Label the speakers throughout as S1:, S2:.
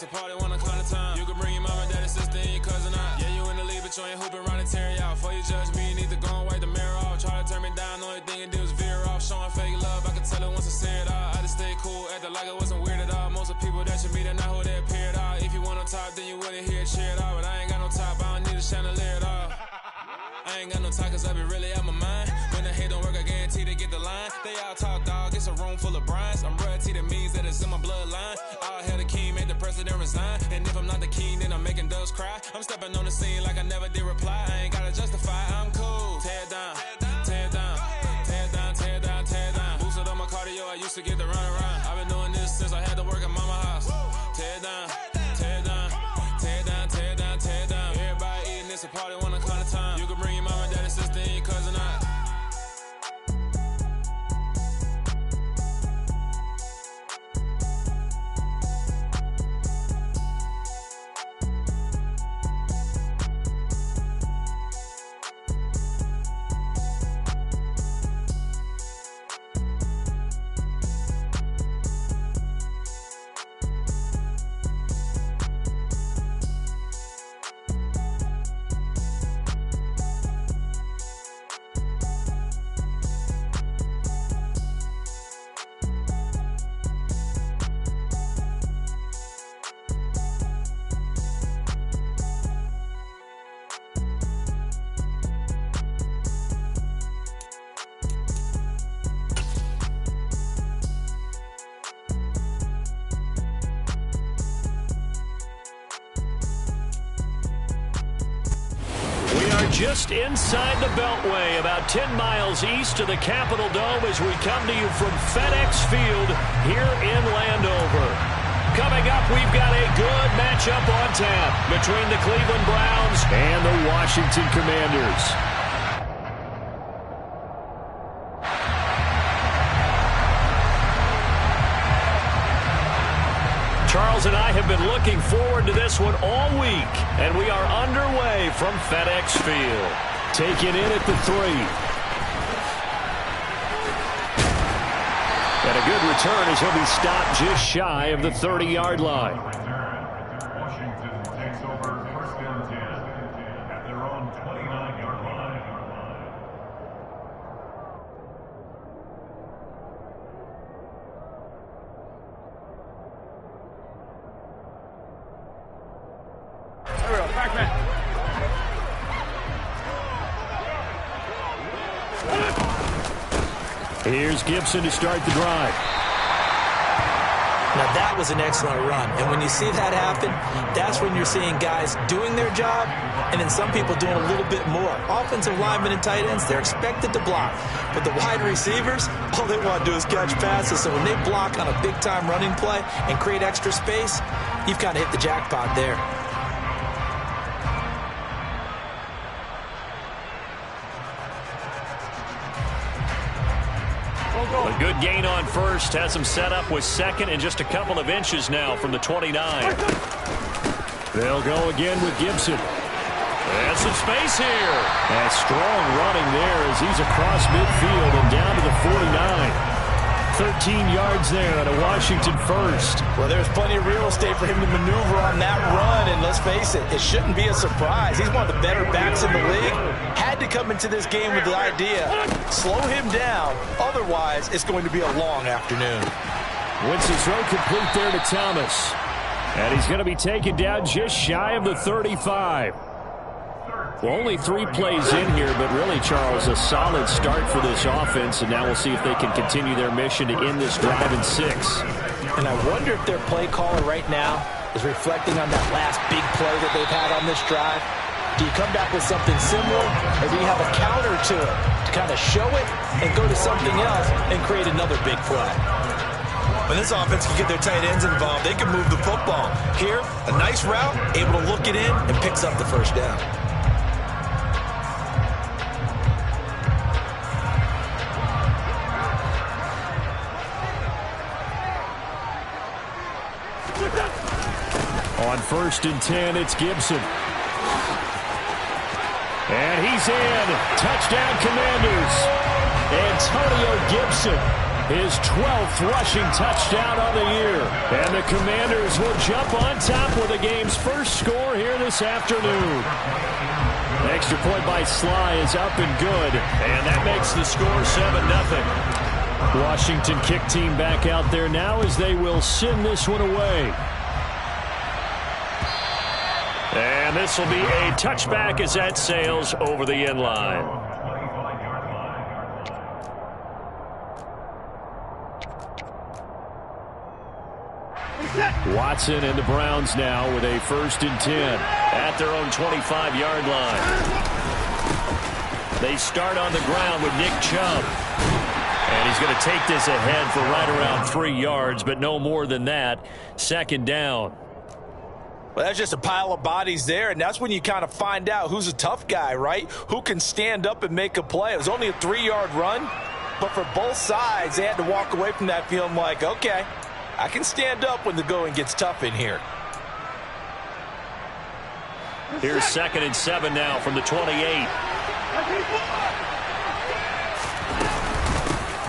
S1: It's a party, one o'clock of time. You can bring your mama, daddy, sister, and your cousin out. Yeah, you in the lead, but you ain't hooping around and tear out. Before you judge me, you need to go and wipe the mirror off. Try to turn me down, the only thing you do is veer off. Showing fake love, I can tell it once I say it all. I just stay cool, acting like it wasn't weird at all. Most of the people that you meet are not who they appear at all. If you want on top, then you wouldn't hear it cheer at all. But I ain't got no top, I don't need a chandelier at all. I ain't got no talk, cause I be really out my mind. When the hate don't work, I guarantee to get the line. They all talk, dog, it's a room full of brinds. I'm royalty, that means that it's in my bloodline. All hell the king, made the president resign. And if I'm not the king, then I'm making doves cry. I'm stepping on the scene like I never did reply. I ain't gotta justify, I'm cool. Tear down, tear down, tear down, tear down, tear down. Boosted on my cardio, I used to get the run around. I've been doing this since I had to work at mama house. Tear down, tear down, tear down, tear down, tear down. Everybody eating, it's a party, 1 o'clock of time. You can bring your mama, daddy, sister, and your cousin out.
S2: Just inside the Beltway, about 10 miles east of the Capitol Dome as we come to you from FedEx Field here in Landover. Coming up, we've got a good matchup on tap between the Cleveland Browns and the Washington Commanders. Charles and I have been looking forward to this one all week, and we are underway from FedEx Field. Taken in at the 3. And a good return as he'll be stopped just shy of the 30-yard line.
S3: Washington takes over first and 10 at their own 29-yard line.
S2: Here's Gibson to start the drive.
S4: Now that was an excellent run, and when you see that happen, that's when you're seeing guys doing their job, and then some people doing a little bit more. Offensive linemen and tight ends, they're expected to block, but the wide receivers, all they want to do is catch passes, so when they block on a big-time running play and create extra space, you've kind of hit the jackpot there.
S2: A good gain on first, has him set up with second and just a couple of inches now from the 29. They'll go again with Gibson. And some space here. And strong running there as he's across midfield and down to the 49. 13 yards there on a Washington first.
S4: Well, there's plenty of real estate for him to maneuver on that run, and let's face it, it shouldn't be a surprise. He's one of the better backs in the league. Had to come into this game with the idea, slow him down, otherwise it's going to be a long afternoon.
S2: Wins his throw complete there to Thomas. And he's going to be taken down just shy of the 35. Well, only 3 plays in here, but really, Charles, a solid start for this offense, and now we'll see if they can continue their mission to end this drive in 6.
S4: And I wonder if their play caller right now is reflecting on that last big play that they've had on this drive. Do you come back with something similar, or do you have a counter to it to kind of show it and go to something else and create another big play?
S5: When this offense can get their tight ends involved, they can move the football. Here, a nice route, able to look it in, and picks up the first down.
S2: On 1st and 10, it's Gibson. And he's in. Touchdown, Commanders. Antonio Gibson. his 12th rushing touchdown on the year. And the Commanders will jump on top with the game's first score here this afternoon. Extra point by Sly is up and good, and that makes the score 7-0. Washington kick team back out there now as they will send this one away. And this will be a touchback as that sails over the end line. Watson and the Browns now with a 1st and 10 at their own 25-yard line. They start on the ground with Nick Chubb. And he's going to take this ahead for right around 3 yards, but no more than that. 2nd down.
S4: Well, that's just a pile of bodies there, and that's when you kind of find out who's a tough guy, right? Who can stand up and make a play. It was only a 3-yard run, but for both sides, they had to walk away from that feeling like, okay, I can stand up when the going gets tough in here.
S2: Here's 2nd and 7 now from the 28.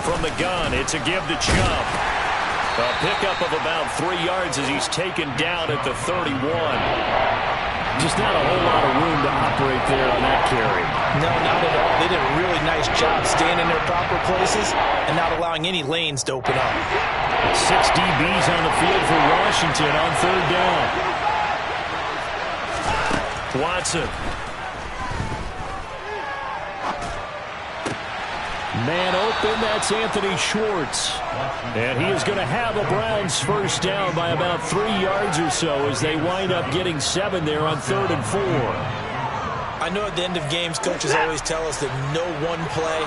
S2: From the gun, it's a give to Chubb. A pickup of about 3 yards as he's taken down at the 31. Just not a whole lot of room to operate there on that carry.
S4: No, not at all. They did a really nice job staying in their proper places and not allowing any lanes to open up.
S2: 6 DBs on the field for Washington on 3rd down. Watson. Man open, that's Anthony Schwartz. And he is going to have the Browns 1st down by about 3 yards or so as they wind up getting 7 there on 3rd and 4.
S4: I know at the end of games, coaches always tell us that no one play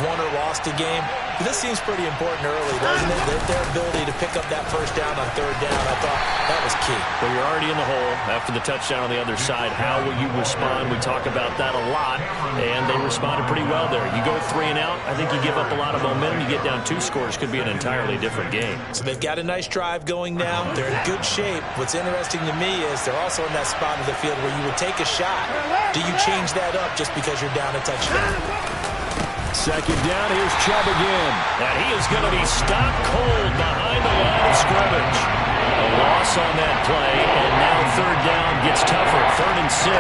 S4: won or lost a game. But this seems pretty important early, doesn't it? Their ability to pick up that 1st down on 3rd down, I thought that was key.
S2: Well, you're already in the hole after the touchdown on the other side. How will you respond? We talk about that a lot, and they responded pretty well there. You go 3 and out, I think you give up a lot of momentum. You get down 2 scores, could be an entirely different game.
S4: So they've got a nice drive going now. They're in good shape. What's interesting to me is they're also in that spot of the field where you would take a shot. Do you change that up just because you're down a touchdown?
S2: 2nd down, here's Chubb again. And he is going to be stopped cold behind the line of scrimmage. A loss on that play, and now 3rd down gets tougher. 3rd and 6.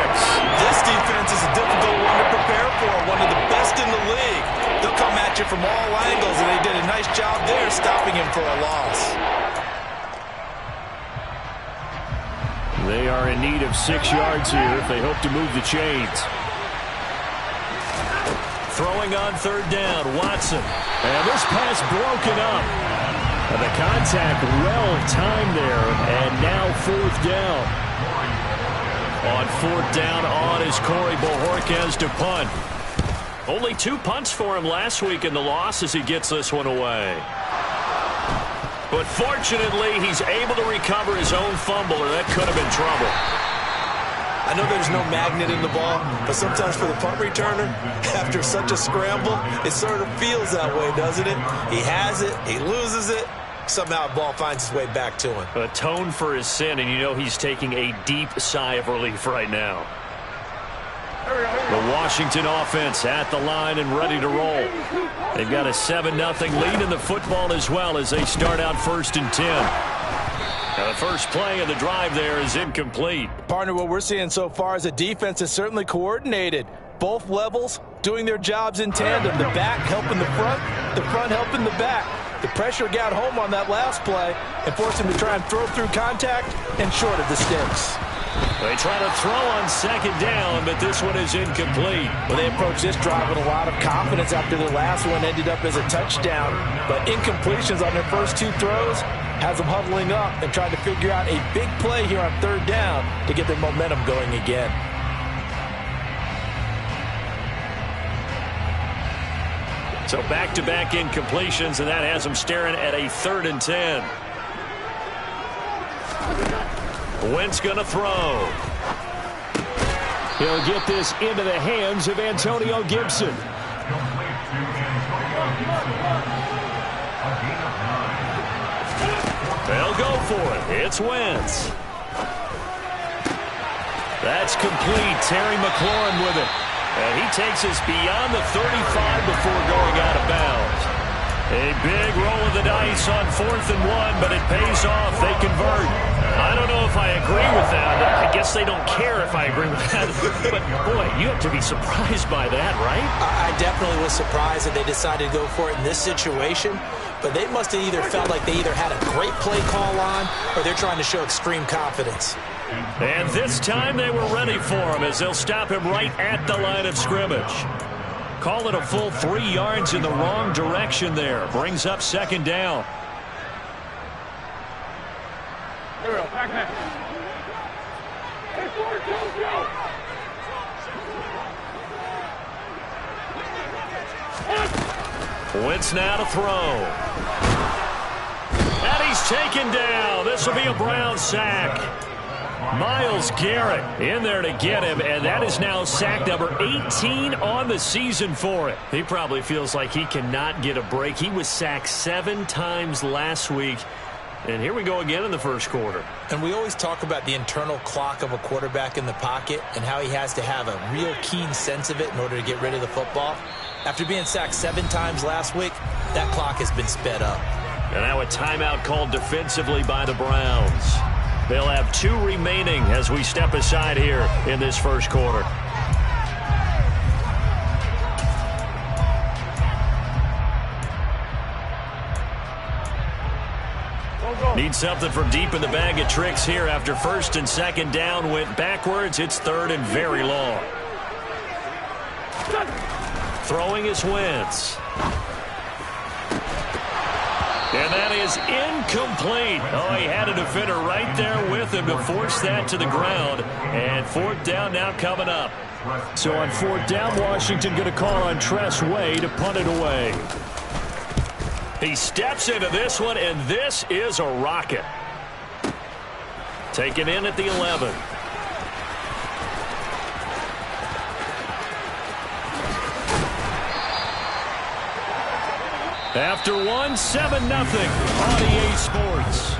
S4: This defense is a difficult one to prepare for, one of the best in the league. They'll come at you from all angles, and they did a nice job there stopping him for a loss.
S2: They are in need of 6 yards here if they hope to move the chains. Throwing on 3rd down, Watson. And this pass broken up. And the contact well timed there, and now 4th down. On 4th down, on is Corey Bojorquez to punt. Only 2 punts for him last week in the loss as he gets this one away. But fortunately, he's able to recover his own fumble, or that could have been trouble.
S4: I know there's no magnet in the ball, but sometimes for the punt returner, after such a scramble, it sort of feels that way, doesn't it? He has it, he loses it, somehow the ball finds its way back to him.
S2: Atone for his sin, and you know he's taking a deep sigh of relief right now. The Washington offense at the line and ready to roll. They've got a 7-0 lead in the football as well as they start out 1st and 10. Now the first play of the drive there is incomplete.
S4: Partner, what we're seeing so far is the defense is certainly coordinated. Both levels doing their jobs in tandem. The back helping the front helping the back. The pressure got home on that last play and forced him to try and throw through contact and short of the sticks.
S2: They try to throw on 2nd down, but this one is incomplete.
S4: Well, they approached this drive with a lot of confidence after their last one ended up as a touchdown. But incompletions on their first 2 throws has them huddling up and trying to figure out a big play here on 3rd down to get their momentum going again.
S2: So back-to-back incompletions, and that has them staring at a 3rd and 10. Wentz going to throw. He'll get this into the hands of Antonio Gibson. They'll go for it. It's Wentz. That's complete. Terry McLaurin with it. And he takes us beyond the 35 before going out of bounds. A big roll of the dice on 4th and 1, but it pays off. They convert. I don't know if I agree with that. I guess they don't care if I agree with that. But, boy, you have to be surprised by that, right?
S4: I definitely was surprised that they decided to go for it in this situation. But they must have either felt like they either had a great play call on or they're trying to show extreme confidence.
S2: And this time they were ready for him as they'll stop him right at the line of scrimmage. Call it a full 3 yards in the wrong direction there. Brings up 2nd down. Wentz now to throw. And he's taken down. This will be a Brown sack. Myles Garrett in there to get him, and that is now sack number 18 on the season for it.
S6: He probably feels like he cannot get a break. He was sacked 7 times last week, and here we go again in the first quarter.
S4: And we always talk about the internal clock of a quarterback in the pocket and how he has to have a real keen sense of it in order to get rid of the football. After being sacked 7 times last week, that clock has been sped up.
S2: And now a timeout called defensively by the Browns. They'll have 2 remaining as we step aside here in this first quarter. Need something from deep in the bag of tricks here after 1st and 2nd down went backwards. It's 3rd and very long. Throwing is Wentz. And that is incomplete. Oh, he had a defender right there with him to force that to the ground. And 4th down now coming up. So on 4th down, Washington going to call on Tress Way to punt it away. He steps into this one, and this is a rocket. Taken in at the 11. After 1, 7-0 on EA Sports.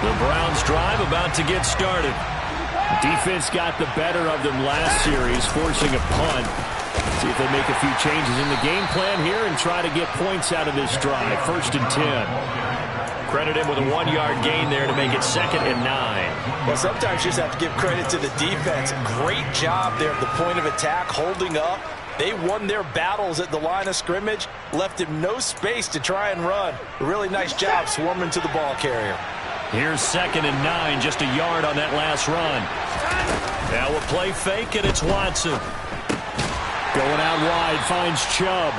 S2: The Browns drive about to get started. Defense got the better of them last series, forcing a punt. See if they make a few changes in the game plan here and try to get points out of this drive. 1st and 10. Credit him with a 1-yard gain there to make it 2nd and 9.
S4: Well, sometimes you just have to give credit to the defense. Great job there at the point of attack, holding up. They won their battles at the line of scrimmage, left him no space to try and run. A really nice job swarming to the ball carrier.
S2: Here's 2nd and 9, just a yard on that last run. Now a play fake, and it's Watson. Going out wide, finds Chubb.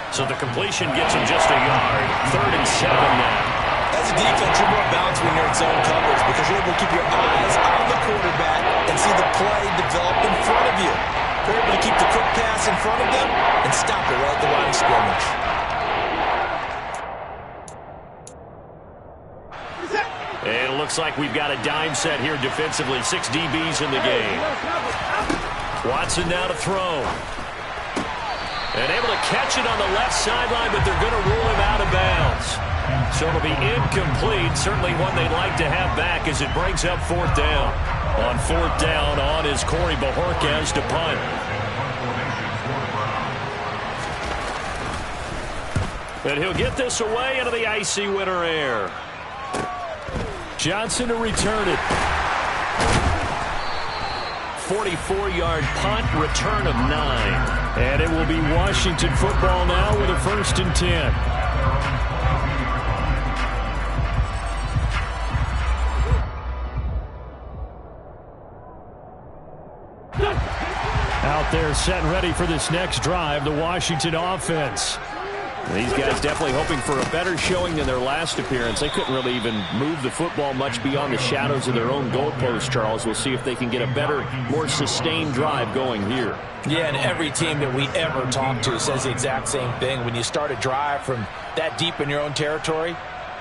S2: So the completion gets him just a yard. 3rd and 7 now.
S4: As a defense, you're more balanced when you're in zone coverage because you're able to keep your eyes on the quarterback and see the play develop in front of you. You're able to keep the quick pass in front of them and stop it right at the line of scrimmage.
S2: And it looks like we've got a dime set here defensively. 6 DBs in the game. Watson now to throw. And able to catch it on the left sideline, but they're going to rule him out of bounds. So it'll be incomplete. Certainly one they'd like to have back as it brings up 4th down. On 4th down, on is Corey Bajorquez to punt. And he'll get this away into the icy winter air. Johnson to return it. 44-yard punt, return of 9. And it will be Washington football now with a 1st and 10. Out there set and ready for this next drive, the Washington offense. These guys definitely hoping for a better showing than their last appearance. They couldn't really even move the football much beyond the shadows of their own goalpost, Charles. We'll see if they can get a better, more sustained drive going here.
S4: Yeah, and every team that we ever talk to says the exact same thing. When you start a drive from that deep in your own territory,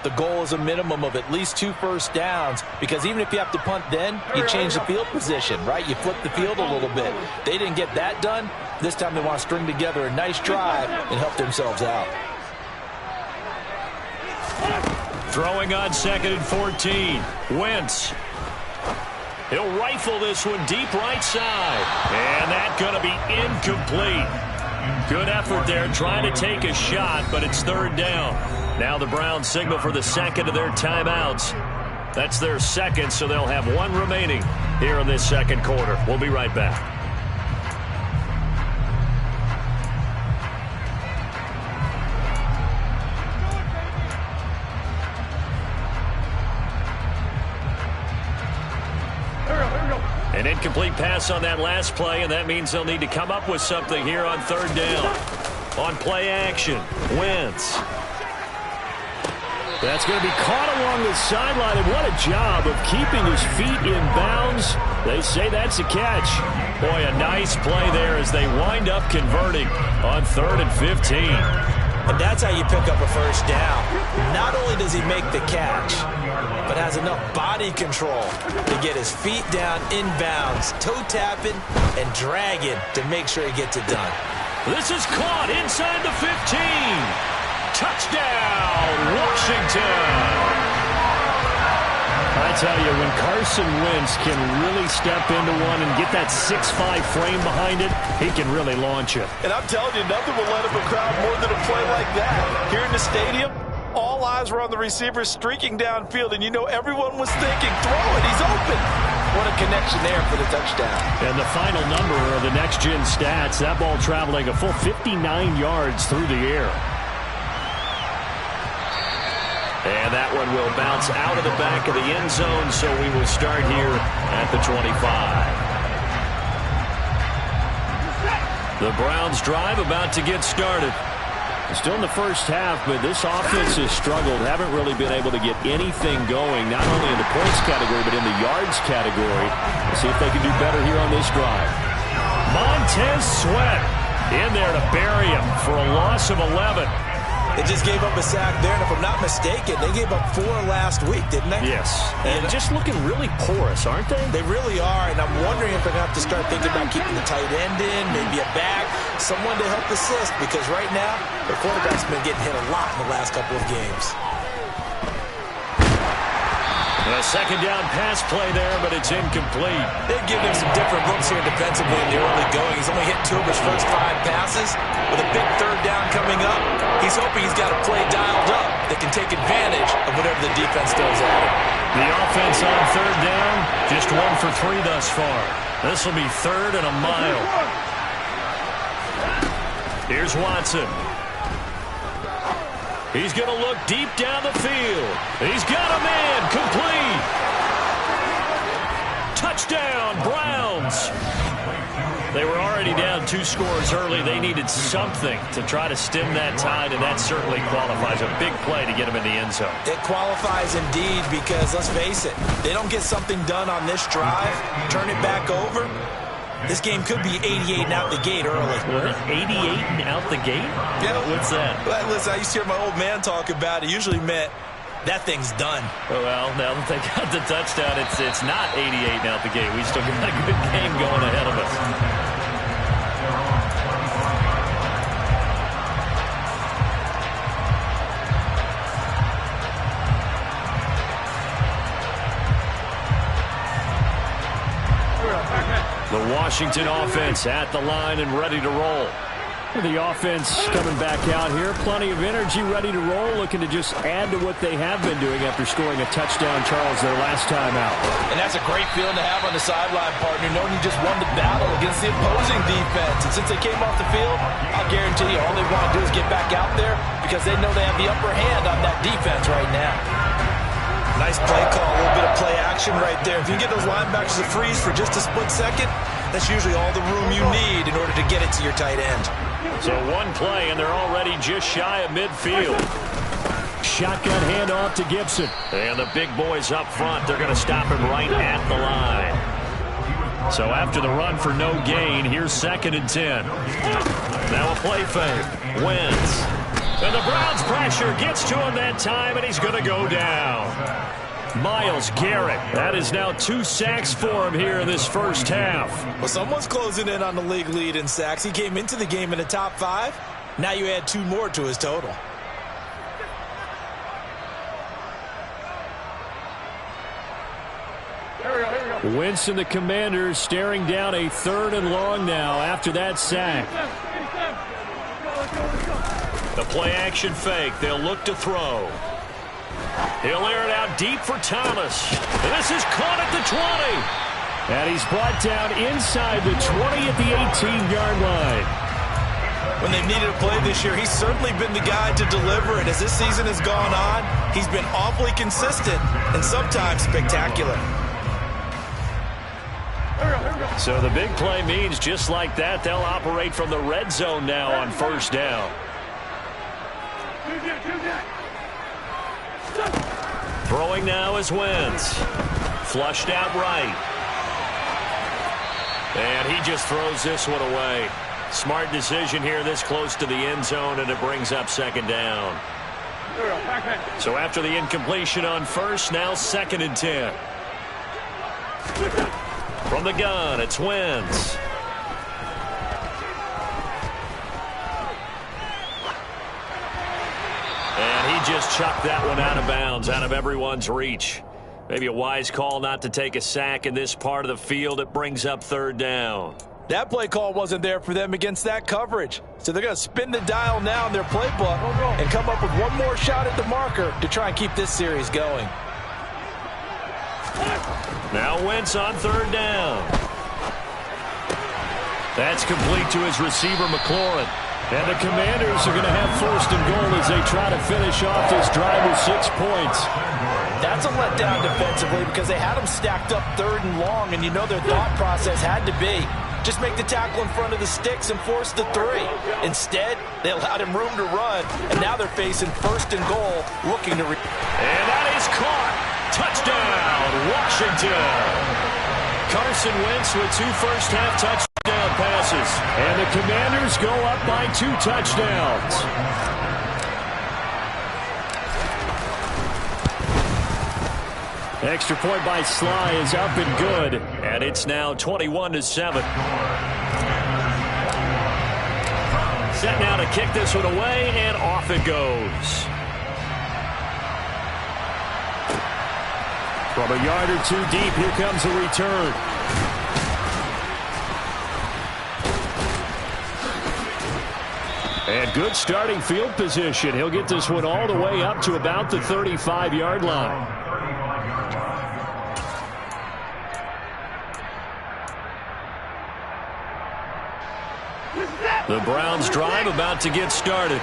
S4: the goal is a minimum of at least 2 first downs, because even if you have to punt then, you change the field position, right? You flip the field a little bit. They didn't get that done. This time they want to string together a nice drive and help themselves out.
S6: Throwing on 2nd and 14. Wentz. He'll rifle this one deep right side. And that's going to be incomplete. Good effort there trying to take a shot, but it's 3rd down. Now the Browns signal for the 2nd of their timeouts. That's their 2nd, so they'll have 1 remaining here in this 2nd quarter. We'll be right back. An incomplete pass on that last play, and that means they'll need to come up with something here on 3rd down. On play action, Wentz.
S2: That's going to be caught along the sideline, and what a job of keeping his feet in bounds. They say that's a catch.
S6: Boy, a nice play there as they wind up converting on 3rd and 15.
S4: And that's how you pick up a 1st down. Not only does he make the catch, but has enough body control to get his feet down inbounds, toe tapping and dragging to make sure he gets it done.
S6: This is caught inside the 15. Touchdown, Washington.
S2: I tell you, when Carson Wentz can really step into one and get that 6'5" frame behind it, he can really launch it.
S5: And I'm telling you, nothing will let up a crowd more than a play like that. Here in the stadium, all eyes were on the receiver streaking downfield, and you know everyone was thinking, throw it, he's open. What a connection there for the touchdown.
S2: And the final number of the next-gen stats, that ball traveling a full 59 yards through the air.
S6: And that one will bounce out of the back of the end zone, so we will start here at the 25. The Browns drive about to get started.
S2: Still in the first half, but this offense has struggled. Haven't really been able to get anything going, not only in the points category, but in the yards category. We'll see if they can do better here on this drive.
S6: Montez Sweat in there to bury him for a loss of 11.
S4: They just gave up a sack there, and if I'm not mistaken, they gave up 4 last week, didn't they?
S6: Yes. And just looking really porous, aren't they?
S4: They really are, and I'm wondering if they're going to have to start thinking about keeping the tight end in, maybe a back, someone to help assist, because right now, their quarterback's been getting hit a lot in the last couple of games.
S6: A 2nd down pass play there, but it's incomplete.
S4: They've given him some different looks here defensively in the early going. He's only hit 2 of his first 5 passes. With a big 3rd down coming up, he's hoping he's got a play dialed up that can take advantage of whatever the defense throws at him.
S6: The offense on 3rd down, just 1 for 3 thus far. This will be 3rd and a mile. Here's Watson. He's going to look deep down the field. He's got a man, complete. Touchdown, Browns. They were already down 2 scores early. They needed something to try to stem that tide, and that certainly qualifies. A big play to get them in the end zone.
S4: It qualifies indeed because, let's face it, they don't get something done on this drive, turn it back over, this game could be 88 and out the gate early.
S6: What? 88 and out the gate?
S4: Yeah.
S6: What's that?
S4: Well, listen, I used to hear my old man talk about it. It usually meant that thing's done.
S6: Well, now that they got the touchdown, it's not 88 and out the gate. We still got a good game going ahead of us. The Washington offense at the line and ready to roll.
S2: The offense coming back out here. Plenty of energy, ready to roll, looking to just add to what they have been doing after scoring a touchdown, Charles, their last time out.
S5: And that's a great feeling to have on the sideline, partner, knowing you just won the battle against the opposing defense. And since they came off the field, I'll guarantee you all they want to do is get back out there because they know they have the upper hand on that defense right now.
S4: Nice play call, a little bit of play action right there. If you can get those linebackers to freeze for just a split second, that's usually all the room you need in order to get it to your tight end.
S6: So 1 play, and they're already just shy of midfield.
S2: Shotgun handoff to Gibson.
S6: And the big boys up front, they're going to stop him right at the line. So after the run for no gain, here's 2nd and 10. Now a play fake. Wentz. And the Browns pressure gets to him that time, and he's going to go down. Myles Garrett. That is now 2 sacks for him here in this first half.
S4: Well, someone's closing in on the league lead in sacks. He came into the game in the top 5. Now you add 2 more to his total.
S2: Wentz and the Commanders staring down a 3rd and long now after that sack.
S6: The play-action fake. They'll look to throw. He'll air it out deep for Thomas. This is caught at the 20.
S2: And he's brought down inside the 20 at the 18-yard line.
S4: When they've needed a play this year, he's certainly been the guy to deliver it. As this season has gone on, he's been awfully consistent and sometimes spectacular.
S6: So the big play means just like that, they'll operate from the red zone now on 1st down. Throwing now is Wentz. Flushed out right. And he just throws this one away. Smart decision here this close to the end zone, and it brings up 2nd down. So after the incompletion on 1st, now 2nd and 10. From the gun, it's Wentz. And he just chucked that one out of bounds, out of everyone's reach. Maybe a wise call not to take a sack in this part of the field. It brings up 3rd down.
S5: That play call wasn't there for them against that coverage. So they're going to spin the dial now in their playbook and come up with one more shot at the marker to try and keep this series going.
S6: Now Wentz on 3rd down. That's complete to his receiver, McLaurin.
S2: And the Commanders are going to have 1st and goal as they try to finish off this drive with 6 points.
S5: That's a letdown defensively because they had them stacked up 3rd and long, and you know their thought process had to be just make the tackle in front of the sticks and force the 3. Instead, they allowed him room to run, and now they're facing 1st and goal, looking to...
S6: And that is caught. Touchdown, Washington. Carson Wentz with 2 first-half touchdown passes.
S2: And the Commanders go up by 2 touchdowns. Extra point by Sly is up and good.
S6: And it's now 21-7. Set now to kick this one away, and off it goes.
S2: From a yard or 2 deep, here comes a return. And good starting field position. He'll get this one all the way up to about the 35-yard line.
S6: The Browns drive about to get started.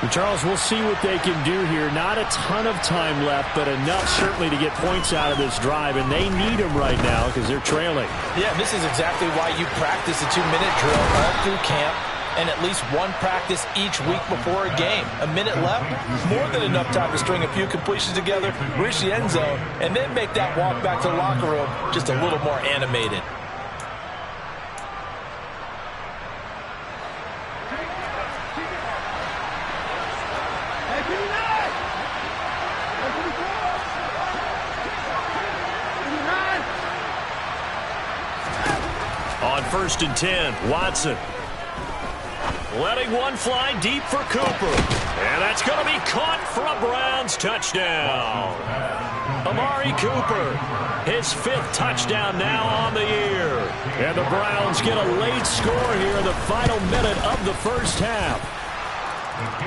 S2: Charles, we'll see what they can do here. Not a ton of time left, but enough certainly to get points out of this drive, and they need them right now because they're trailing.
S5: Yeah, this is exactly why you practice a 2-minute drill all through camp and at least one practice each week before a game. A minute left, more than enough time to string a few completions together, reach the end zone, and then make that walk back to the locker room just a little more animated.
S6: On 1st and 10, Watson. Letting one fly deep for Cooper. And that's going to be caught for a Browns touchdown. Amari Cooper, his 5th touchdown now on the year.
S2: And the Browns get a late score here in the final minute of the 1st half.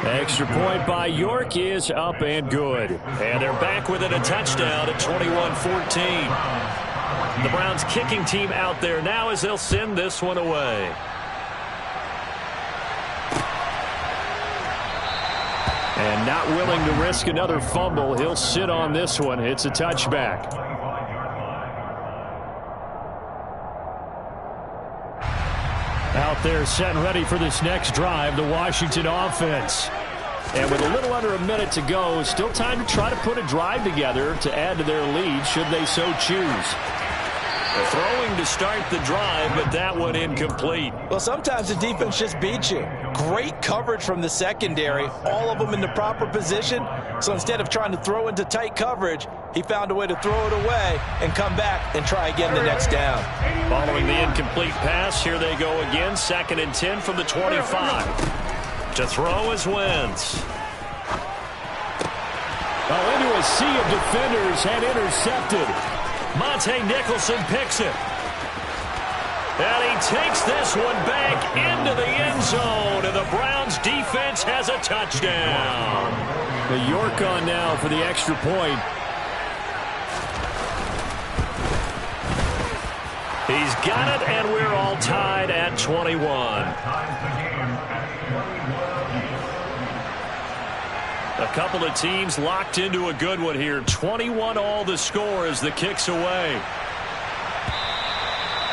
S2: Extra point by York is up and good.
S6: And they're back within a touchdown at 21-14. The Browns kicking team out there now as they'll send this one away.
S2: And not willing to risk another fumble. He'll sit on this one. It's a touchback. Out there set and ready for this next drive, the Washington offense. And with a little under a minute to go, still time to try to put a drive together to add to their lead should they so choose.
S6: Throwing to start the drive, but that one incomplete.
S5: Well, sometimes the defense just beats you. Great coverage from the secondary, all of them in the proper position. So instead of trying to throw into tight coverage, he found a way to throw it away and come back and try again the next down.
S6: Following the incomplete pass, here they go again. 2nd and 10 from the 25. To throw is Wentz.
S2: Into a sea of defenders, had intercepted.
S6: Monte Nicholson picks it. And he takes this one back into the end zone, and the Browns defense has a touchdown.
S2: The York on now for the extra point.
S6: He's got it, and we're all tied at 21. A couple of teams locked into a good one here. 21 all the score as the kick's away.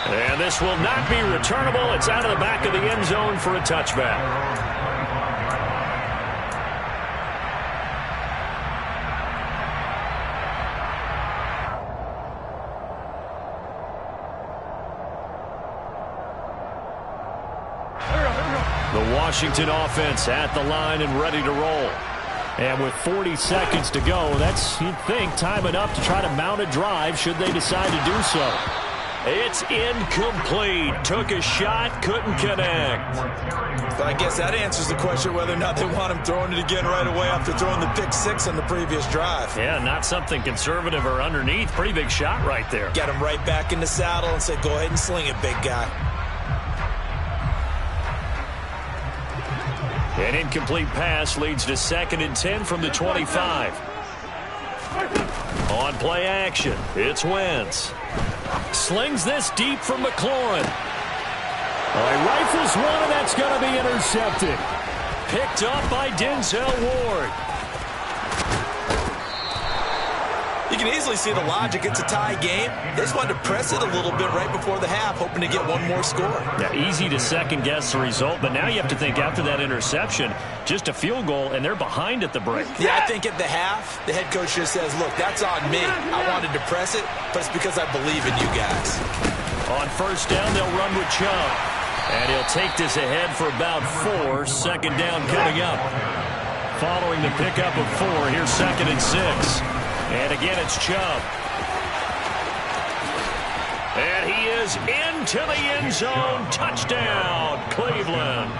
S6: And this will not be returnable. It's out of the back of the end zone for a touchback. The Washington offense at the line and ready to roll. And with 40 seconds to go, that's, you'd think, time enough to try to mount a drive should they decide to do so. It's incomplete. Took a shot, couldn't connect.
S4: So I guess that answers the question whether or not they want him throwing it again right away after throwing the pick six on the previous drive.
S6: Yeah, not something conservative or underneath. Pretty big shot right there.
S4: Got him right back in the saddle and said, go ahead and sling it, big guy.
S6: An incomplete pass leads to 2nd and 10 from the 25. On play action, it's Wentz. Slings this deep from McLaurin.
S2: He rifles one, and that's going to be intercepted.
S6: Picked up by Denzel Ward.
S4: You can easily see the logic. It's a tie game. They just wanted to press it a little bit right before the half, hoping to get one more score.
S6: Yeah, easy to second-guess the result, but now you have to think after that interception, just a field goal, and they're behind at the break.
S4: Yeah, I think at the half, the head coach just says, look, that's on me. I wanted to press it, but it's because I believe in you guys.
S6: On first down, they'll run with Chubb. And he'll take this ahead for about 4. 2nd down coming up. Following the pickup of 4, here's 2nd and 6. And again, it's Chubb. And he is into the end zone. Touchdown, Cleveland.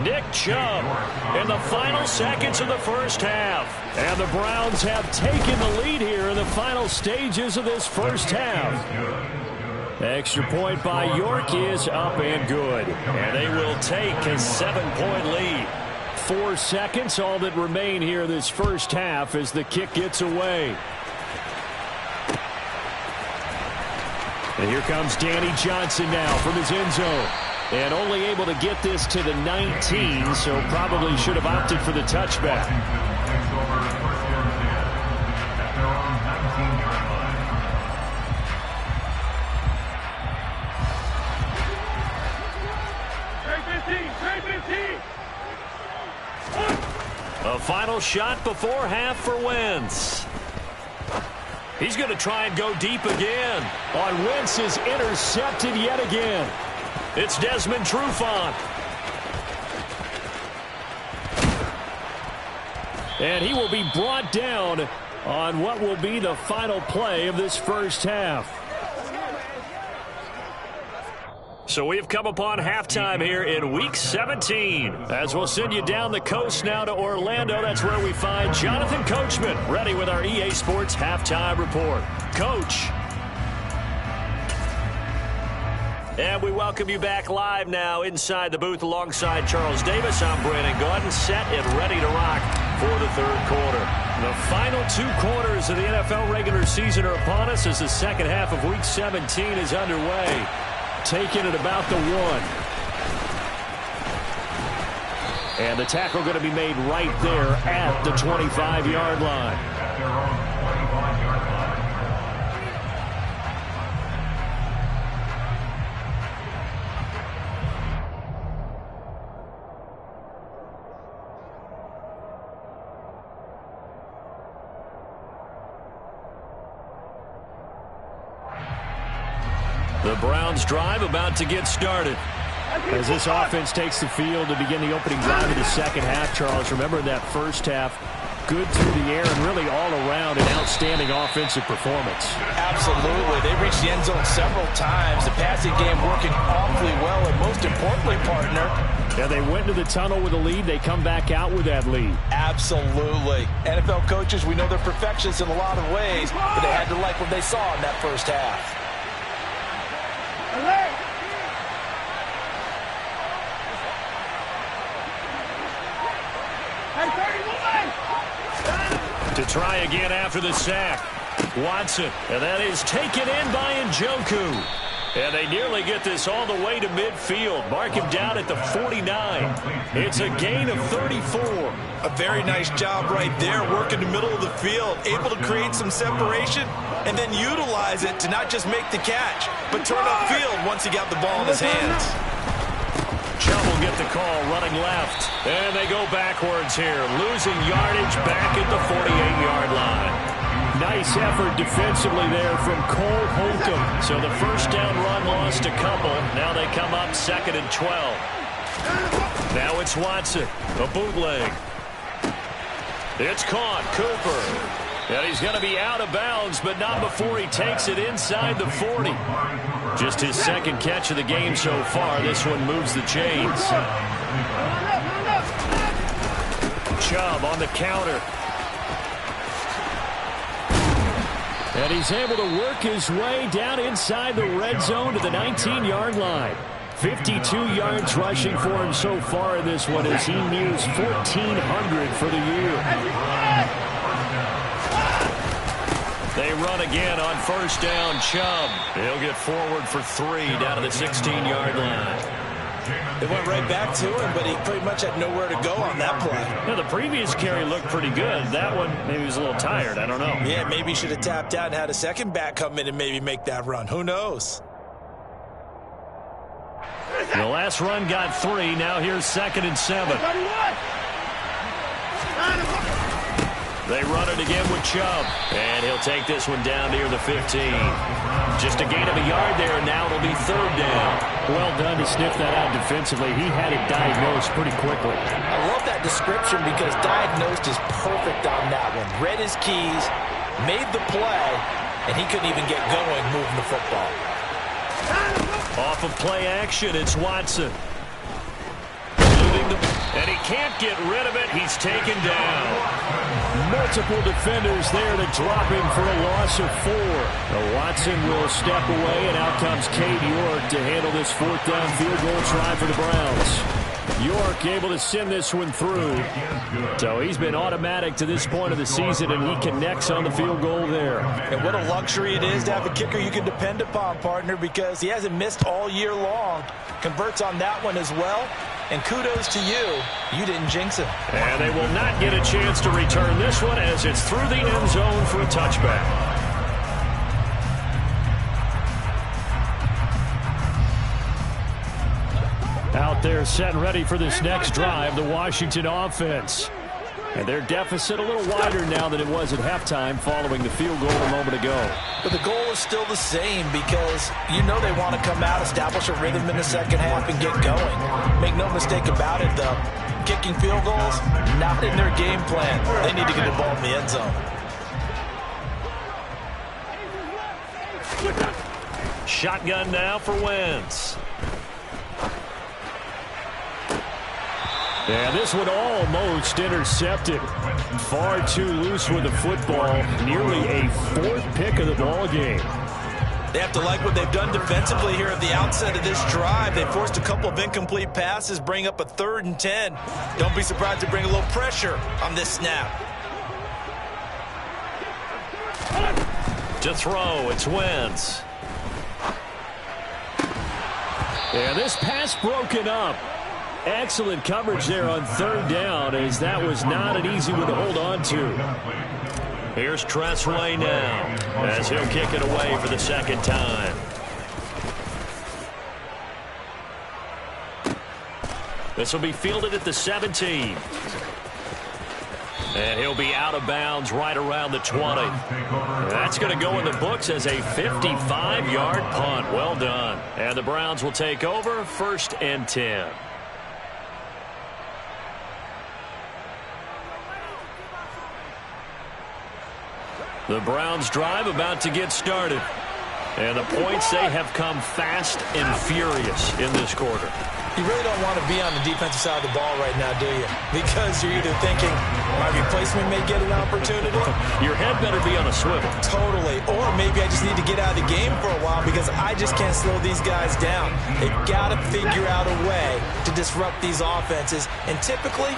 S6: Nick Chubb in the final seconds of the first half.
S2: And the Browns have taken the lead here in the final stages of this first half. Extra point by York is up and good.
S6: And they will take a 7-point lead.
S2: 4 seconds, all that remain here this first half as the kick gets away. And here comes Danny Johnson now from his end zone. And only able to get this to the 19, so probably should have opted for the touchback.
S6: A final shot before half for Wentz. He's going to try and go deep again.
S2: On Wentz is intercepted yet again.
S6: It's Desmond Trufant.
S2: And he will be brought down on what will be the final play of this first half.
S6: So we've come upon halftime here in Week 17. As we'll send you down the coast now to Orlando, that's where we find Jonathan Coachman, ready with our EA Sports Halftime Report. Coach. And we welcome you back live now inside the booth alongside Charles Davis. I'm Brandon Gaudin, set and ready to rock for the third quarter. The final 2 quarters of the NFL regular season are upon us as the second half of Week 17 is underway. Taken at about the 1.
S2: And the tackle going to be made right there at the 25-yard line.
S6: The Browns drive about to get started.
S2: As this offense takes the field to begin the opening drive of the second half, Charles, remember in that first half, good through the air and really all around an outstanding offensive performance.
S5: Absolutely. They reached the end zone several times. The passing game working awfully well, and most importantly, partner,
S2: yeah, they went to the tunnel with a lead. They come back out with that lead.
S5: Absolutely. NFL coaches, we know they're perfectionists in a lot of ways, but they had to like what they saw in that first half.
S6: To try again after the sack. Watson, and that is taken in by Njoku. And they nearly get this all the way to midfield. Mark him down at the 49. It's a gain of 34.
S4: A very nice job right there, working the middle of the field, able to create some separation, and then utilize it to not just make the catch, but turn upfield once he got the ball in his hands.
S6: Chubb will get the call running left. And they go backwards here, losing yardage back at the 48-yard line. Nice effort defensively there from Cole Holcomb. So the first down run lost a couple. Now they come up 2nd and 12. Now it's Watson, a bootleg. It's caught, Cooper. And he's going to be out of bounds, but not before he takes it inside the 40. Just his second catch of the game so far. This one moves the chains. Chubb on the counter. And he's able to work his way down inside the red zone to the 19-yard line. 52 yards rushing for him so far in this one as he nears 1,400 for the year. They run again on first down. Chubb. He'll get forward for 3 down to the 16-yard line.
S4: They went right back to him, but he pretty much had nowhere to go on that play.
S2: Yeah, the previous carry looked pretty good. That one, maybe he was a little tired. I don't know.
S4: Yeah, maybe he should have tapped out and had a second back come in and maybe make that run. Who knows?
S2: The last run got 3. Now here's 2nd and 7. They run it again with Chubb. And he'll take this one down near the 15. Just a gain of a yard there, and now it'll be 3rd down. Well done to sniff that out defensively. He had it diagnosed pretty quickly.
S5: I love that description because diagnosed is perfect on that one. Read his keys, made the play, and he couldn't even get going moving the football.
S2: Off of play action, it's Watson. And he can't get rid of it. He's taken down. Multiple defenders there to drop him for a loss of 4. Now Watson will step away, and out comes Cade York to handle this 4th down field goal try for the Browns. York able to send this one through. So he's been automatic to this point of the season, and he connects on the field goal there.
S4: And what a luxury it is to have a kicker you can depend upon, partner, because he hasn't missed all year long. Converts on that one as well. And kudos to you. You didn't jinx him.
S2: And they will not get a chance to return this one as it's through the end zone for a touchback. Out there set and ready for this next drive, the Washington offense. And their deficit a little wider now than it was at halftime following the field goal a moment ago.
S4: But the goal is still the same because you know they want to come out, establish a rhythm in the second half, and get going. Make no mistake about it, though. Kicking field goals, not in their game plan. They need to get the ball in the end zone.
S2: Shotgun now for Wentz. Yeah, this one almost intercepted. Far too loose with the football. Nearly a 4th pick of the ball game.
S4: They have to like what they've done defensively here at the outset of this drive. They forced a couple of incomplete passes, bring up a 3rd and 10. Don't be surprised to bring a little pressure on this snap.
S2: To throw, it's Wentz. Yeah, this pass broken up. Excellent coverage there on 3rd down, as that was not an easy one to hold on to. Here's Tressway now, as he'll kick it away for the 2nd time. This will be fielded at the 17. And he'll be out of bounds right around the 20. That's going to go in the books as a 55-yard punt. Well done. And the Browns will take over 1st and 10.
S6: The Browns drive about to get started. And the points, they have come fast and furious in this quarter.
S4: You really don't want to be on the defensive side of the ball right now, do you? Because you're either thinking, my replacement may get an opportunity.
S6: Your head better be on a swivel.
S4: Totally. Or maybe I just need to get out of the game for a while because I just can't slow these guys down. They've got to figure out a way to disrupt these offenses. And typically,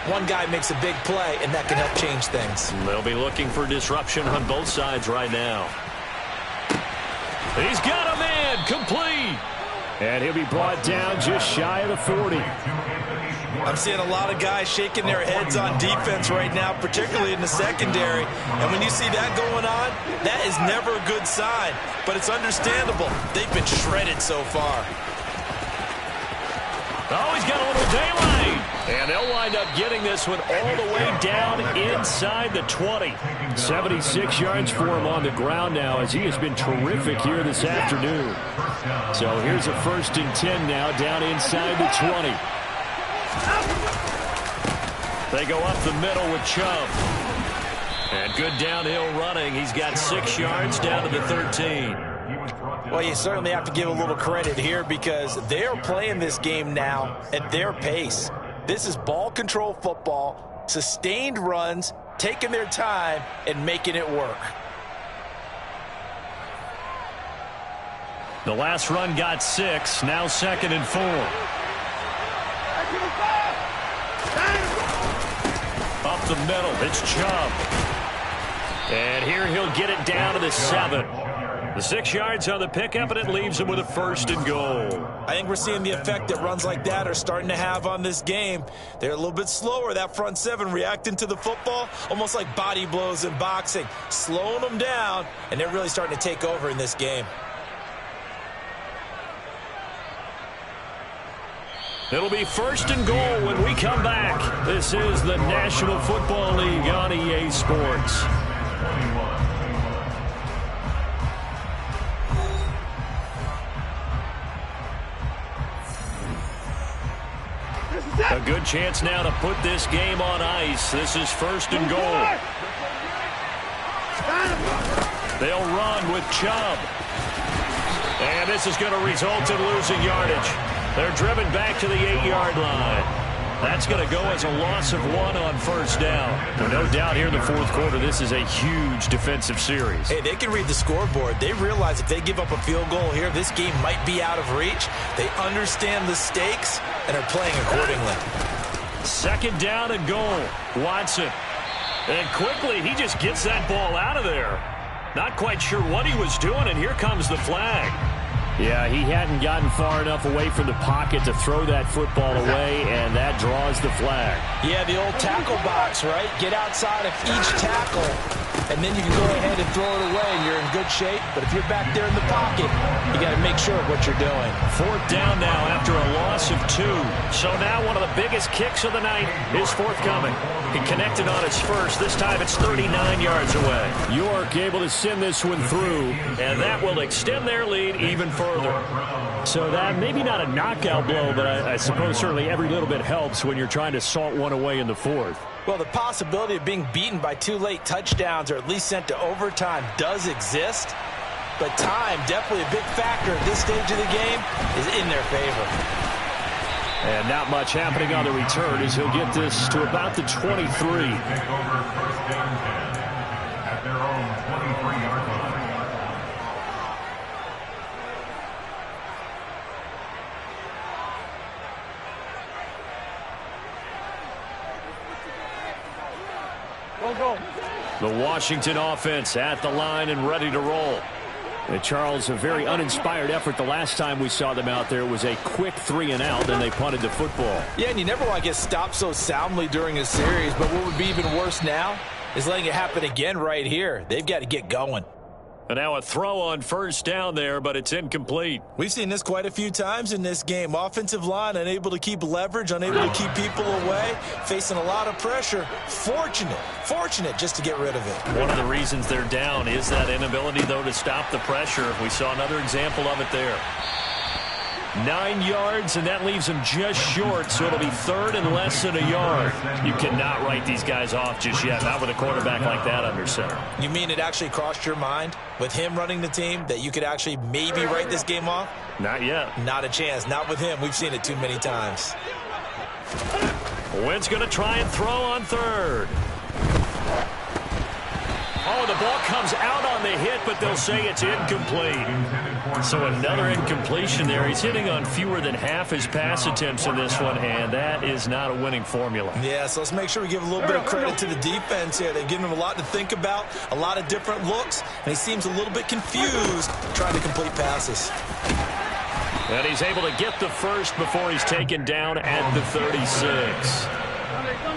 S4: one guy makes a big play, and that can help change things.
S6: They'll be looking for disruption on both sides right now. He's got a man complete.
S2: And he'll be brought down just shy of the 40.
S4: I'm seeing a lot of guys shaking their heads on defense right now, particularly in the secondary. And when you see that going on, that is never a good sign. But it's understandable. They've been shredded so far.
S6: Oh, he's got a little daylight. And they'll wind up getting this one all the way down inside the 20.
S2: 76 yards for him on the ground now as he has been terrific here this afternoon. So here's a 1st and 10 now down inside the 20.
S6: They go up the middle with Chubb. And good downhill running. He's got 6 yards down to the 13.
S4: Well, you certainly have to give a little credit here because they're playing this game now at their pace. This is ball control football, sustained runs, taking their time, and making it work.
S6: The last run got 6, now 2nd and 4. Up the middle, it's Chubb. And here he'll get it down to the 7. The 6 yards on the pickup, and it leaves him with a 1st and goal.
S4: I think we're seeing the effect that runs like that are starting to have on this game. They're a little bit slower, that front 7, reacting to the football, almost like body blows in boxing, slowing them down, and they're really starting to take over in this game.
S6: It'll be 1st and goal when we come back. This is the National Football League on EA Sports. A good chance now to put this game on ice. This is 1st and goal. They'll run with Chubb. And this is going to result in losing yardage. They're driven back to the 8-yard line. That's going to go as a loss of 1 on 1st down. Well, no doubt here in the 4th quarter, this is a huge defensive series.
S4: Hey, they can read the scoreboard. They realize if they give up a field goal here, this game might be out of reach. They understand the stakes and are playing accordingly.
S6: 2nd down and goal. Watson. And quickly, he just gets that ball out of there. Not quite sure what he was doing, and here comes the flag.
S2: Yeah, he hadn't gotten far enough away from the pocket to throw that football away, and that draws the flag.
S4: Yeah, the old tackle box, right? Get outside of each tackle, and then you can go ahead and throw it away, and you're in good shape. But if you're back there in the pocket, you got to make sure of what you're doing.
S6: 4th down now after a loss of 2. So now one of the biggest kicks of the night is forthcoming. He connected on his first. This time it's 39 yards away.
S2: York able to send this one through.
S6: And that will extend their lead even further.
S2: So that maybe not a knockout blow, but I suppose certainly every little bit helps when you're trying to salt one away in the 4th.
S4: Well, the possibility of being beaten by 2 late touchdowns or at least sent to overtime does exist. But time, definitely a big factor at this stage of the game, is in their favor.
S2: And not much happening on the return as he'll get this to about the 23.
S3: Take over 1st and 10 at their own 23-yard line.
S2: The Washington offense at the line and ready to roll. And Charles, a very uninspired effort. The last time we saw them out there was a quick 3-and-out, and they punted the football.
S4: Yeah, and you never want to get stopped so soundly during a series, but what would be even worse now is letting it happen again right here. They've got to get going.
S6: And now a throw on 1st down there, but it's incomplete.
S4: We've seen this quite a few times in this game. Offensive line unable to keep leverage, unable to keep people away, facing a lot of pressure. Fortunate just to get rid of it.
S6: One of the reasons they're down is that inability, though, to stop the pressure. We saw another example of it there. 9 yards, and that leaves him just short, so it'll be third and less than a yard. You cannot write these guys off just yet, not with a quarterback like that under center.
S4: You mean it actually crossed your mind with him running the team that you could actually maybe write this game off?
S6: Not yet.
S4: Not a chance. Not with him. We've seen it too many times.
S6: Wentz going to try and throw on third. Oh, the ball comes out on the hit, but they'll say it's incomplete. So another incompletion there. He's hitting on fewer than half his pass attempts in this one, and that is not a winning formula.
S4: Yeah, so let's make sure we give a little bit of credit to the defense here. They've given him a lot to think about, a lot of different looks, and he seems a little bit confused trying to complete passes.
S6: And he's able to get the first before he's taken down at the 36.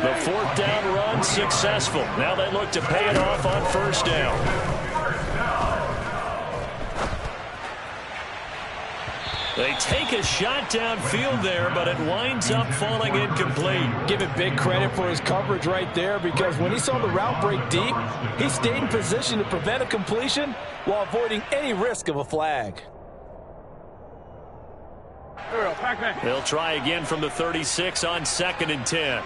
S6: The fourth down run successful. Now they look to pay it off on first down. They take a shot downfield there, but it winds up falling incomplete.
S5: Give it big credit for his coverage right there, because when he saw the route break deep, he stayed in position to prevent a completion while avoiding any risk of a flag.
S6: They'll try again from the 36 on 2nd and 10.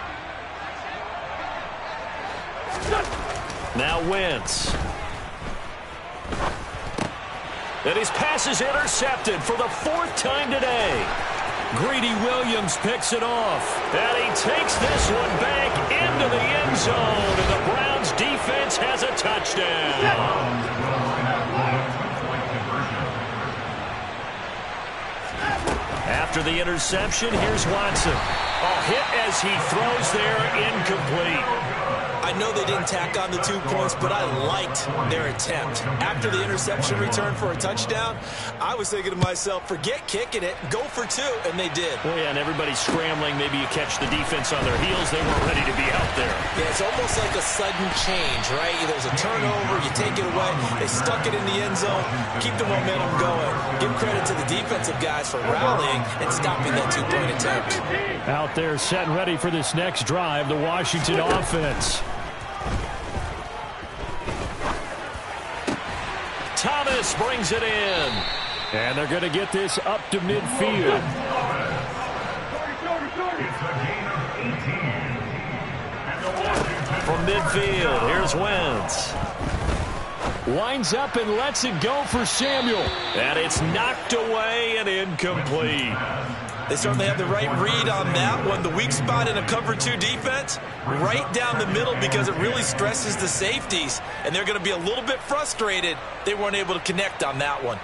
S6: Now Wentz. And his pass is intercepted for the 4th time today. Greedy Williams picks it off. And he takes this one back into the end zone. And the Browns defense has a touchdown. After the interception, here's Watson. A hit as he throws there, incomplete.
S4: I know they didn't tack on the 2 points, but I liked their attempt. After the interception return for a touchdown, I was thinking to myself, forget kicking it, go for 2, and they did.
S6: Well, yeah, and everybody's scrambling. Maybe you catch the defense on their heels. They weren't ready to be out there.
S4: Yeah, it's almost like a sudden change, right? There's a turnover, you take it away, they stuck it in the end zone, keep the momentum going. Give credit to the defensive guys for rallying and stopping that 2-point attempt.
S2: Out there set and ready for this next drive, the Washington offense.
S6: Thomas brings it in.
S2: And they're going to get this up to midfield.
S6: From midfield, here's Wentz.
S2: Winds up and lets it go for Samuel.
S6: And it's knocked away and incomplete.
S4: They certainly have the right read on that one. The weak spot in a cover 2 defense, right down the middle, because it really stresses the safeties. And they're going to be a little bit frustrated they weren't able to connect on that one.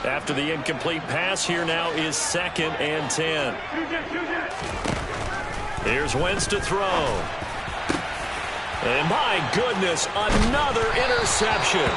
S6: After the incomplete pass, here now is 2nd and 10. Here's Wentz to throw. And my goodness, another interception.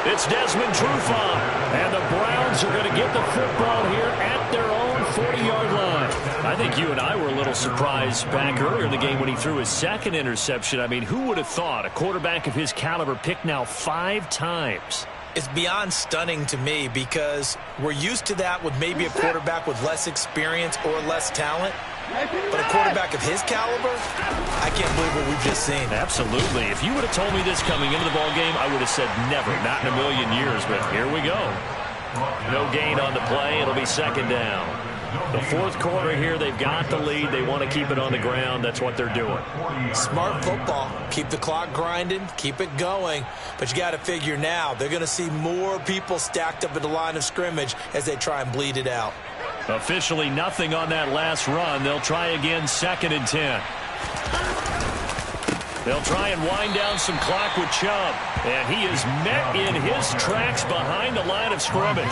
S6: It's Desmond Trufant, and the Browns are going to get the football here at their own 40-yard line. I think you and I were a little surprised back earlier in the game when he threw his 2nd interception. I mean, who would have thought a quarterback of his caliber picked now 5 times?
S4: It's beyond stunning to me, because we're used to that with maybe a quarterback with less experience or less talent. But a quarterback of his caliber, I can't believe what we've just seen.
S6: Absolutely. If you would have told me this coming into the ballgame, I would have said never, not in a million years. But here we go. No gain on the play. It'll be 2nd down. The 4th quarter here, they've got the lead. They want to keep it on the ground. That's what they're doing.
S4: Smart football. Keep the clock grinding. Keep it going. But you got to figure now, they're going to see more people stacked up at the line of scrimmage as they try and bleed it out.
S6: Officially nothing on that last run. They'll try again, 2nd and 10. They'll try and wind down some clock with Chubb. And he is met in his tracks behind the line of scrimmage.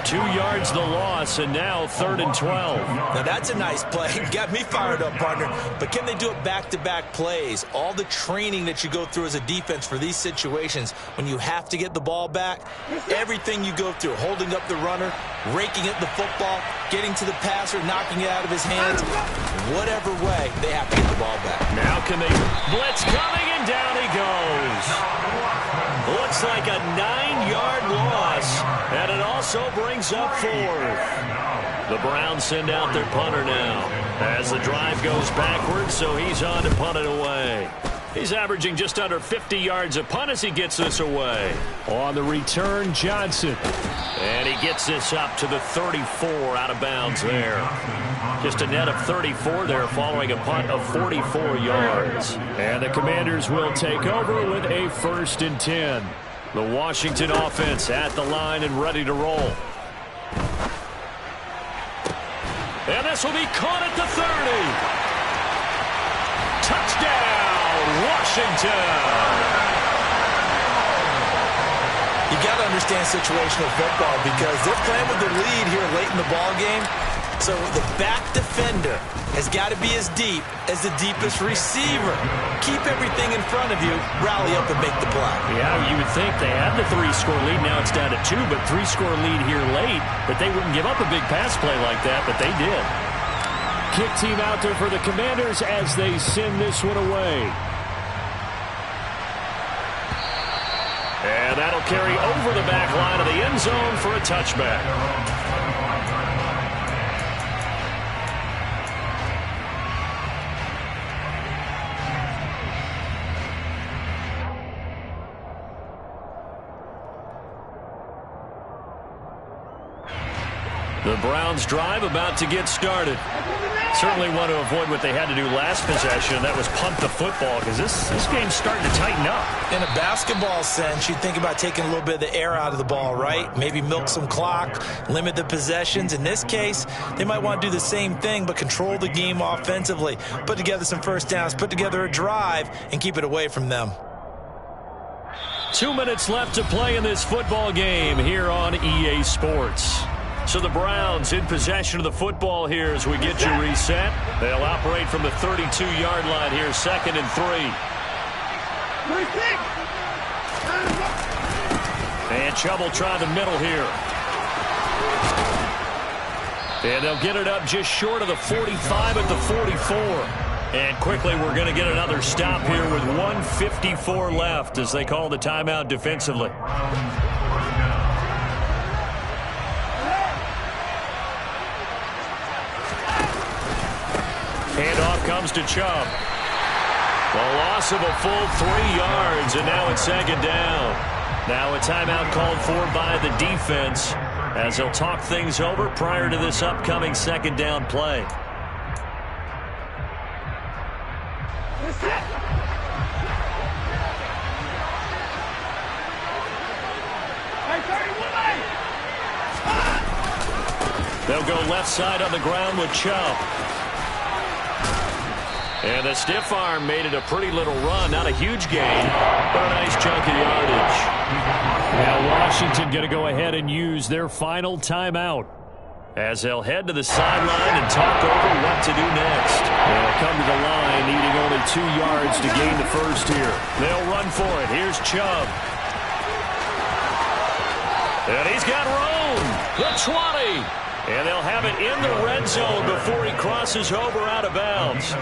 S6: 2 yards the loss, and now 3rd and 12.
S4: Now that's a nice play. Got me fired up, partner. But can they do it back-to-back plays? All the training that you go through as a defense for these situations, when you have to get the ball back, everything you go through, holding up the runner, raking at the football, getting to the passer, knocking it out of his hands, whatever way, they have to get the ball back.
S6: Now can they blitz coming, and down he goes. Looks like a 9-yard loss, and it also brings up 4th. The Browns send out their punter now as the drive goes backwards, so he's on to punt it away. He's averaging just under 50 yards a punt as he gets this away.
S2: On the return, Johnson.
S6: And he gets this up to the 34 out of bounds there. Just a net of 34 there following a punt of 44 yards.
S2: And the Commanders will take over with a 1st and 10. The Washington offense at the line and ready to roll.
S6: And this will be caught at the 30. Touchdown, Washington.
S4: You got to understand situational football because they're playing with the lead here late in the ball game. So the back defender has got to be as deep as the deepest receiver. Keep everything in front of you, rally up and make the play.
S6: Yeah, you would think they had the 3-score lead. Now it's down to 2, but 3-score lead here late. But they wouldn't give up a big pass play like that, but they did.
S2: Kick team out there for the Commanders as they send this one away.
S6: And that'll carry over the back line of the end zone for a touchback. The Browns drive about to get started. Certainly want to avoid what they had to do last possession. That was punt the football because this game's starting to tighten up.
S4: In a basketball sense, you'd think about taking a little bit of the air out of the ball, right? Maybe milk some clock, limit the possessions. In this case, they might want to do the same thing but control the game offensively. Put together some first downs, put together a drive, and keep it away from them.
S6: 2 minutes left to play in this football game here on EA Sports. So the Browns in possession of the football here as we get you reset. They'll operate from the 32-yard line here, 2nd and 3. And Chubb will try the middle here. And they'll get it up just short of the 45 at the 44. And quickly we're going to get another stop here with 1:54 left as they call the timeout defensively. Handoff comes to Chubb. The loss of a full 3 yards, and now it's 2nd down. Now a timeout called for by the defense as they'll talk things over prior to this upcoming 2nd down play. They'll go left side on the ground with Chubb. And the stiff arm made it a pretty little run. Not a huge gain, but a nice chunk of yardage.
S2: Now Washington going to go ahead and use their final timeout
S6: as they'll head to the sideline and talk over what to do next.
S2: They'll come to the line needing only 2 yards to gain the first here.
S6: They'll run for it. Here's Chubb. And he's got room. The 20. And they'll have it in the red zone before he crosses over out of bounds.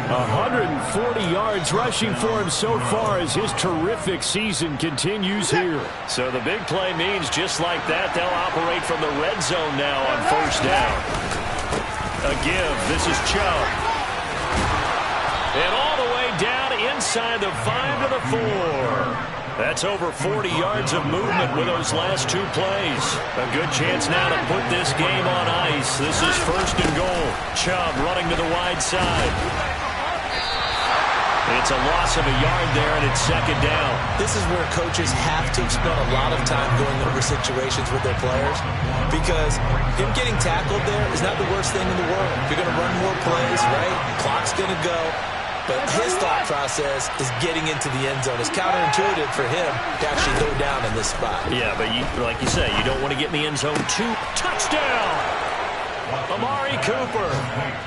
S2: 140 yards rushing for him so far as his terrific season continues here.
S6: So the big play means just like that, they'll operate from the red zone now on 1st down. A give. This is Chubb. And all the way down inside the 5 to the 4. That's over 40 yards of movement with those last 2 plays. A good chance now to put this game on ice. This is 1st and goal. Chubb running to the wide side. It's a loss of a yard there, and it's 2nd down.
S4: This is where coaches have to spend a lot of time going over situations with their players because him getting tackled there is not the worst thing in the world. You're going to run more plays, right? Clock's going to go. But his thought process is getting into the end zone. It's counterintuitive for him to actually go down in this spot.
S6: Yeah, but like you say, you don't want to get in the end zone too. Touchdown! Amari Cooper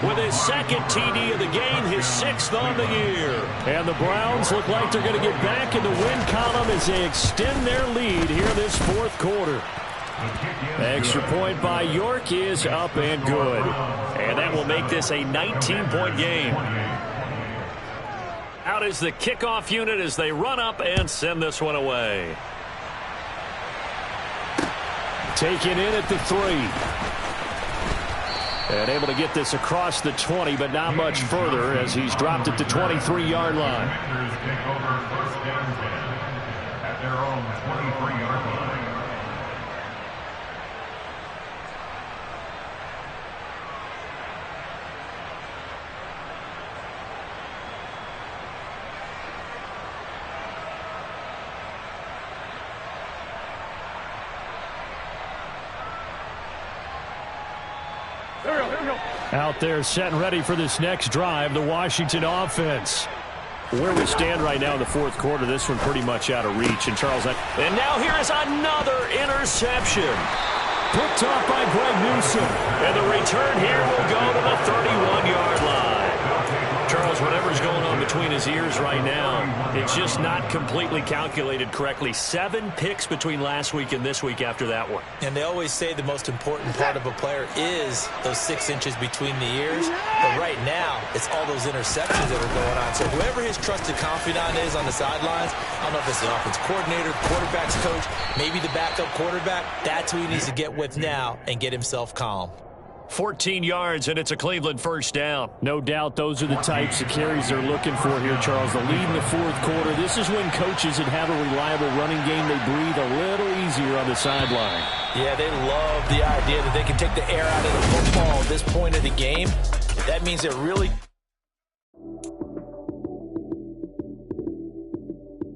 S6: with his 2nd TD of the game, his 6th on the year.
S2: And the Browns look like they're going to get back in the win column as they extend their lead here this 4th quarter. Extra point by York is up and good.
S6: And that will make this a 19-point game. Out is the kickoff unit as they run up and send this one away.
S2: Taken in at the 3. And able to get this across the 20, but not much further as he's dropped it to 23-yard line.
S3: Commanders take over first and 10 at their own 23-yard line.
S2: Out there set and ready for this next drive, the Washington offense. Where we stand right now in the fourth quarter, this one pretty much out of reach. And Charles,
S6: and now here is another interception.
S2: Picked off by Greg Newsom.
S6: And the return here will go to the 31-yard line. Charles, whatever's going on between his ears right now, it's just not completely calculated correctly. 7 picks between last week and this week after that one.
S4: And they always say the most important part of a player is those 6 inches between the ears. But right now, it's all those interceptions that are going on. So whoever his trusted confidant is on the sidelines, I don't know if it's the offense coordinator, quarterback's coach, maybe the backup quarterback, that's who he needs to get with now and get himself calm.
S6: 14 yards, and it's a Cleveland first down.
S2: No doubt those are the types of carries they're looking for here, Charles. The lead in the fourth quarter. This is when coaches that have a reliable running game, they breathe a little easier on the sideline.
S4: Yeah, they love the idea that they can take the air out of the football at this point of the game. That means they're really